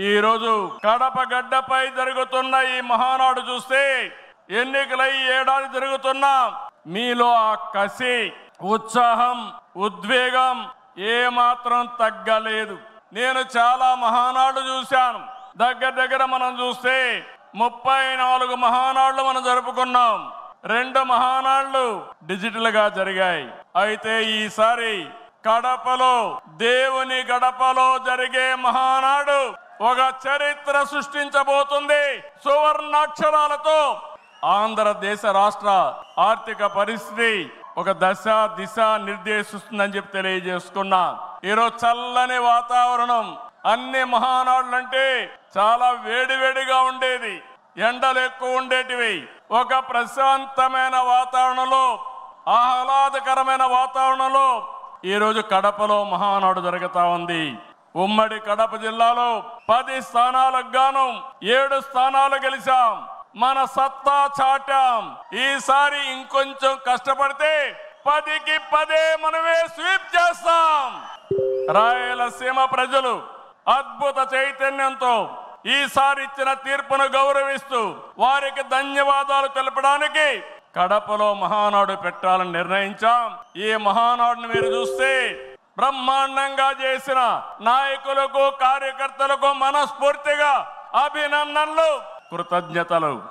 ఈ రోజు కడప గడ్డపై జరుగుతున్న ఈ మహానాడు చూస్తే ఎన్నికలై ఏడాది జరుగుతున్నా మీలో ఆ కసి, ఉత్సాహం, ఉద్వేగం ఏమాత్రం తగ్గలేదు. నేను చాలా మహానాడు చూశాను. దగ్గర మనం చూస్తే 34 మహానాడులు మనం జరుపుకున్నాం. 2 మహానాడులు డిజిటల్ గా జరిగాయి. అయితే ఈసారి కడపలో, దేవుని గడపలో జరిగే మహానాడు ఒక చరిత్ర సృష్టించబోతుంది. సువర్ణాక్షరాలతో ఆంధ్రదేశ రాష్ట్ర ఆర్థిక పరిస్థితి ఒక దిశ నిర్దేశిస్తుందని చెప్పి తెలియజేసుకున్నా. ఈరోజు చల్లని వాతావరణం. అన్ని మహానాడులంటే చాలా వేడివేడిగా ఉండేది, ఎండలు ఎక్కువ ఉండేటివి. ఒక ప్రశాంతమైన వాతావరణంలో, ఆహ్లాదకరమైన వాతావరణంలో ఈరోజు కడపలో మహానాడు జరుగుతా ఉంది. ఉమ్మడి కడప జిల్లాలో 10 స్థానాలకు గాను 7 స్థానాలు గెలిచాం. మన సత్తా చాటాం. ఈసారి ఇంకొంచెం కష్టపడితే 10కి 10 మనమే స్వీప్ చేస్తాం. రాయలసీమ ప్రజలు అద్భుత చైతన్యంతో ఈసారి ఇచ్చిన తీర్పును గౌరవిస్తూ వారికి ధన్యవాదాలు తెలపడానికి కడపలో మహానాడు పెట్టాలని నిర్ణయించాం. ఈ మహానాడును మీరు చూస్తే బ్రహ్మాండంగా చేసిన నాయకులకు, కార్యకర్తలకు మనస్ఫూర్తిగా అభినందనలు, కృతజ్ఞతలు.